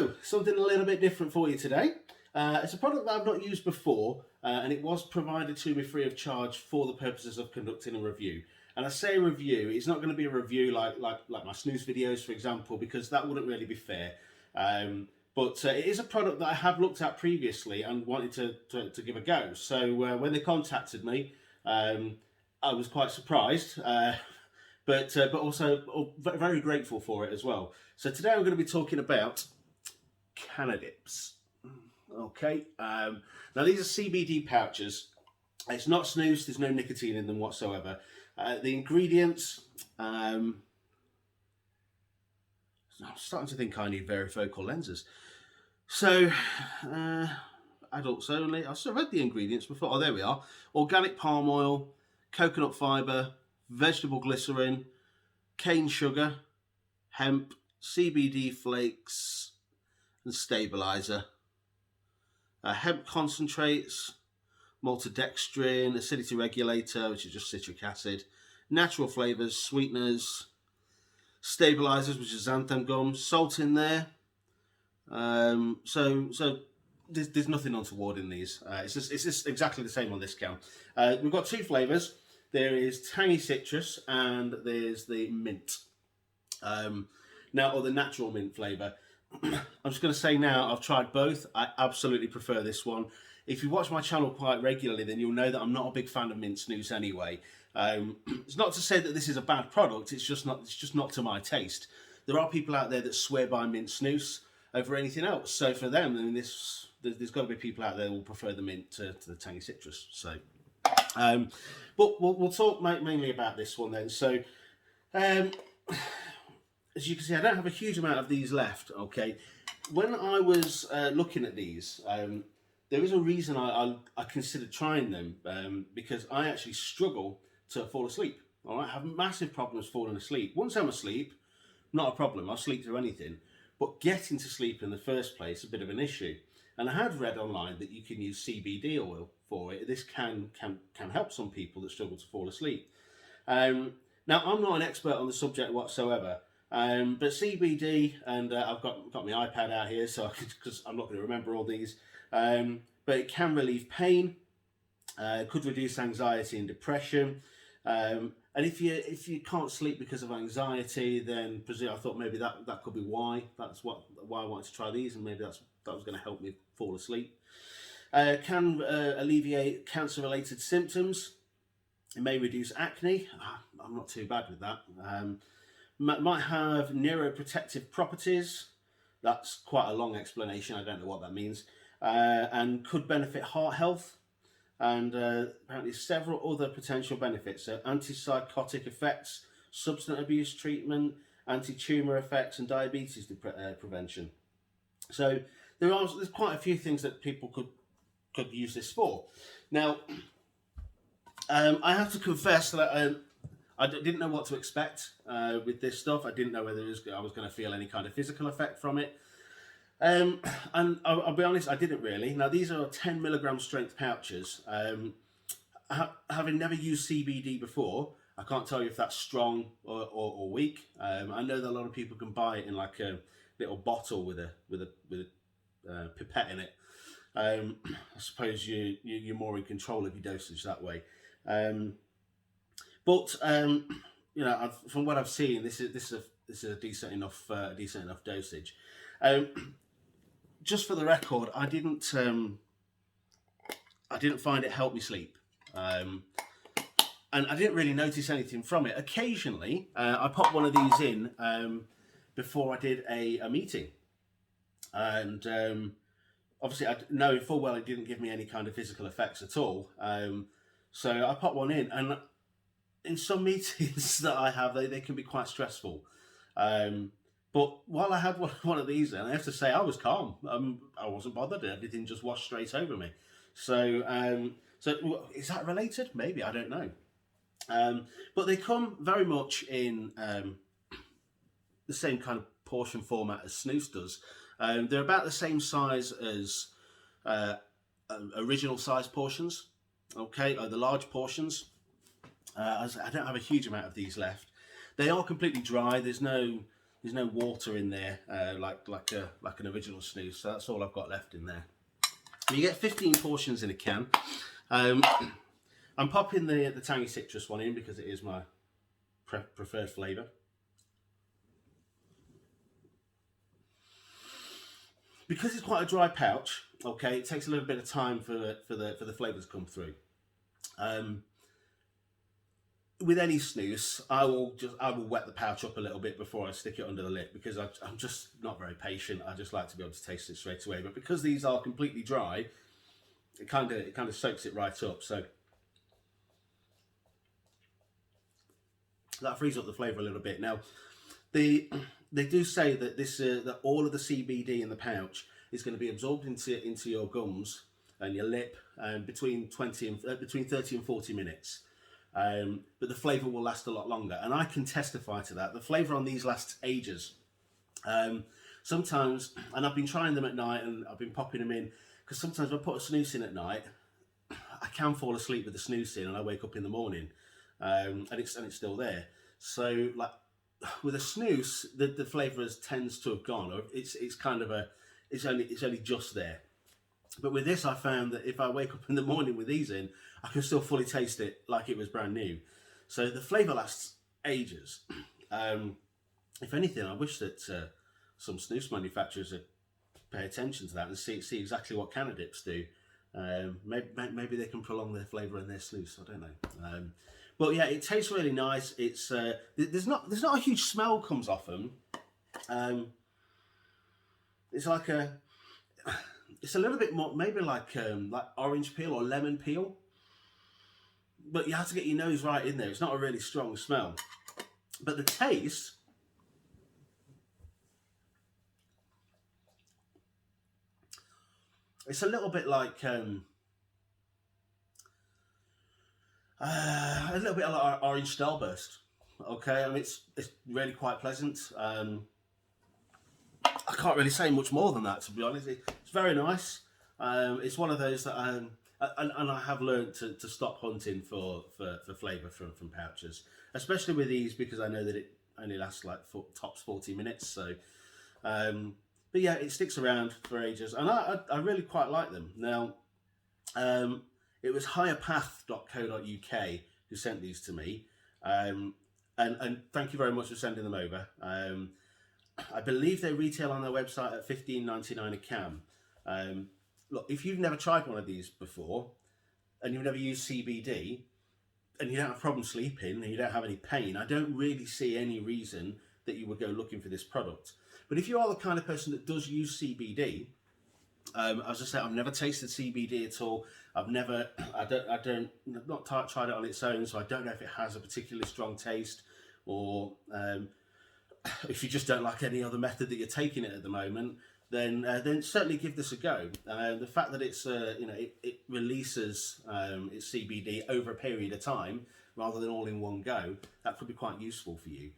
So, something a little bit different for you today. It's a product that I've not used before, and it was provided to me free of charge for the purposes of conducting a review. And I say review, it's not going to be a review like my snooze videos, for example, because that wouldn't really be fair. But it is a product that I have looked at previously and wanted to give a go. So when they contacted me, I was quite surprised, but also very grateful for it as well. So today I'm going to be talking about Cannadips. Okay, now these are CBD pouches. It's not snus, there's no nicotine in them whatsoever. The ingredients, I'm starting to think I need varifocal lenses. So, adults only. I've read the ingredients before. Oh, there we are. Organic palm oil, coconut fibre, vegetable glycerin, cane sugar, hemp, CBD flakes, and stabilizer. Hemp concentrates, maltodextrin, acidity regulator, which is just citric acid, natural flavours, sweeteners, stabilizers, which is xanthan gum, salt in there. So there's nothing untoward in these. It's just exactly the same on this can. We've got two flavours. There is tangy citrus and there's the mint. Now, or the natural mint flavour. I'm just going to say now, I've tried both. I absolutely prefer this one. If you watch my channel quite regularly, then you'll know that I'm not a big fan of mint snus anyway. It's not to say that this is a bad product. It's just not to my taste. There are people out there that swear by mint snus over anything else. So for them, I mean, there's got to be people out there who will prefer the mint to the tangy citrus. So, but we'll talk mainly about this one then. So, as you can see, I don't have a huge amount of these left. Okay, when I was looking at these, there is a reason I considered trying them, because I actually struggle to fall asleep. All right, I have massive problems falling asleep. Once I'm asleep, not a problem. I'll sleep through anything. But getting to sleep in the first place, a bit of an issue. And I had read online that you can use CBD oil for it. This can help some people that struggle to fall asleep. Now, I'm not an expert on the subject whatsoever. But CBD, and I've got my iPad out here, so because I'm not going to remember all these. But it can relieve pain, could reduce anxiety and depression. And if you can't sleep because of anxiety, then I thought maybe that could be why. That's why I wanted to try these, and maybe that was going to help me fall asleep. Can alleviate cancer-related symptoms. It may reduce acne. I'm not too bad with that. Might have neuroprotective properties. That's quite a long explanation. I don't know what that means. And could benefit heart health, and apparently several other potential benefits. So antipsychotic effects, substance abuse treatment, anti-tumour effects, and diabetes prevention. So there's quite a few things that people could use this for. Now, I have to confess that I didn't know what to expect with this stuff. I didn't know whether I was going to feel any kind of physical effect from it. And I'll be honest, I didn't really. Now, these are 10 milligram strength pouches. Having never used CBD before, I can't tell you if that's strong or weak. I know that a lot of people can buy it in like a little bottle with a pipette in it. I suppose you're more in control of your dosage that way. But you know, from what I've seen, this is a decent enough dosage. Just for the record, I didn't find it help me sleep, and I didn't really notice anything from it. Occasionally, I popped one of these in before I did a meeting, and obviously, I know full well it didn't give me any kind of physical effects at all. So I popped one in, and in some meetings that I have, they can be quite stressful. But while I had one of these, and I have to say I was calm. I wasn't bothered. Everything just washed straight over me. So is that related? Maybe, I don't know. But they come very much in the same kind of portion format as snus does. They're about the same size as original size portions. Okay, the large portions. I don't have a huge amount of these left. They are completely dry. There's no there's no water in there like an original snus. So that's all I've got left in there. You get 15 portions in a can. I'm popping the tangy citrus one in because it is my preferred flavour. Because it's quite a dry pouch, okay, it takes a little bit of time for the flavours to come through. With any snus, I will wet the pouch up a little bit before I stick it under the lip, because I'm just not very patient. I just like to be able to taste it straight away. But because these are completely dry, it kind of soaks it right up. So that frees up the flavour a little bit. Now, they do say that that all of the CBD in the pouch is going to be absorbed into your gums and your lip between 30 and 40 minutes. But the flavour will last a lot longer, and I can testify to that. The flavour on these lasts ages. Sometimes, and I've been trying them at night, and I've been popping them in, because sometimes if I put a snooze in at night, I can fall asleep with the snooze in, and I wake up in the morning, and it's still there. So, like with a snooze, the flavour tends to have gone, or it's only just there. But with this, I found that if I wake up in the morning with these in, I can still fully taste it like it was brand new. So the flavour lasts ages. If anything, I wish that some snus manufacturers would pay attention to that and see exactly what Cannadips do. Maybe they can prolong their flavour in their snus. I don't know. But yeah, it tastes really nice. It's there's not a huge smell comes off them. It's like it's a little bit more, maybe like orange peel or lemon peel, but you have to get your nose right in there. It's not a really strong smell, but the taste, it's a little bit like a little bit like orange starburst. Okay, I mean it's really quite pleasant. I can't really say much more than that, to be honest. It's very nice. It's one of those that and I have learned to stop hunting for flavour from pouches, especially with these, because I know that it only lasts like tops 40 minutes. So, but yeah, it sticks around for ages, and I really quite like them. Now, it was higherpath.co.uk who sent these to me, and thank you very much for sending them over. I believe they retail on their website at $15.99 a can. Look, if you've never tried one of these before, and you've never used CBD, and you don't have problems sleeping, and you don't have any pain, I don't really see any reason that you would go looking for this product. But if you are the kind of person that does use CBD, as I said, I've never tasted CBD at all. I've not tried it on its own, so I don't know if it has a particularly strong taste, or if you just don't like any other method that you're taking it at the moment, then certainly give this a go. The fact that it's it releases its CBD over a period of time rather than all in one go, that could be quite useful for you.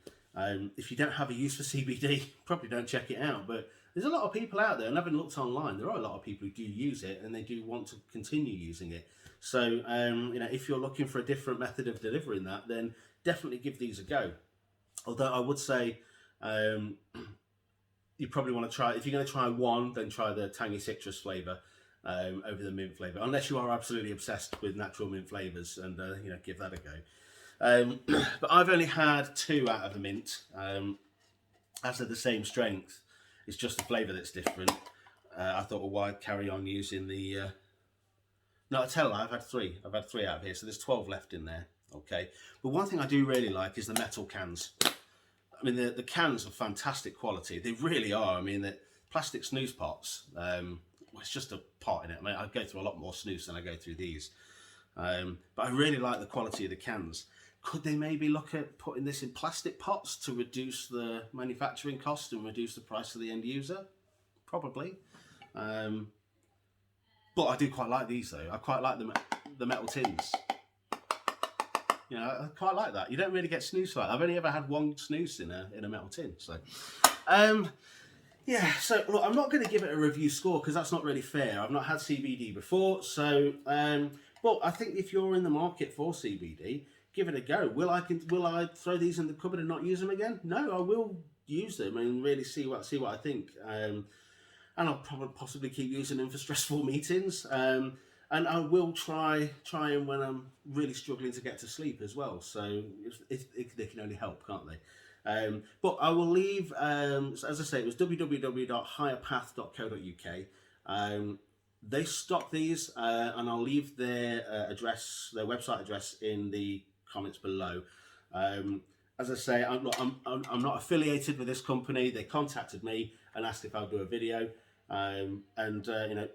If you don't have a use for CBD, probably don't check it out. But there's a lot of people out there, and having looked online, there are a lot of people who do use it, and they do want to continue using it. So if you're looking for a different method of delivering that, then definitely give these a go. Although I would say, you probably want to try, if you're going to try one, then try the tangy citrus flavour over the mint flavour, unless you are absolutely obsessed with natural mint flavours, and give that a go. But I've only had 2 out of the mint, as they're the same strength. It's just the flavour that's different. I thought, well, why carry on using the... No, I tell you, I've had 3. I've had 3 out of here, so there's 12 left in there. Okay, but one thing I do really like is the metal cans. I mean, the cans are fantastic quality. They really are. I mean, the plastic snooze pots, it's just a pot in it. I mean, I go through a lot more snooze than I go through these. But I really like the quality of the cans. Could they maybe look at putting this in plastic pots to reduce the manufacturing cost and reduce the price to the end user? Probably. But I do quite like these, though. I quite like the metal tins. I quite like that. You don't really get snooze like that. I've only ever had one snooze in a metal tin. So, yeah. So look, I'm not going to give it a review score because that's not really fair. I've not had CBD before, so but I think if you're in the market for CBD, give it a go. Will I throw these in the cupboard and not use them again? No, I will use them and really see what I think. And I'll probably possibly keep using them for stressful meetings. And I will try them when I'm really struggling to get to sleep as well. So if they can only help, can't they? But I will leave, so as I say, it was www.higherpath.co.uk. They stock these, and I'll leave their address, their website address, in the comments below. As I say, I'm not affiliated with this company. They contacted me and asked if I'll do a video, and you know,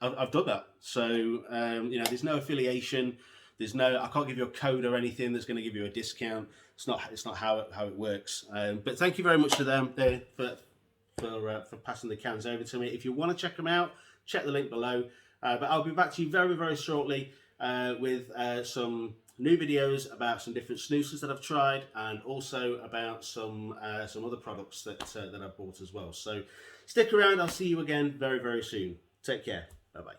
I've done that. So you know, there's no affiliation. There's no, I can't give you a code or anything that's going to give you a discount. It's not how it works. But thank you very much to them for passing the cans over to me. If you want to check them out, check the link below. But I'll be back to you very, very shortly with some new videos about some different snoozers that I've tried, and also about some other products that I've bought as well. So stick around. I'll see you again very, very soon. Take care. Bye bye.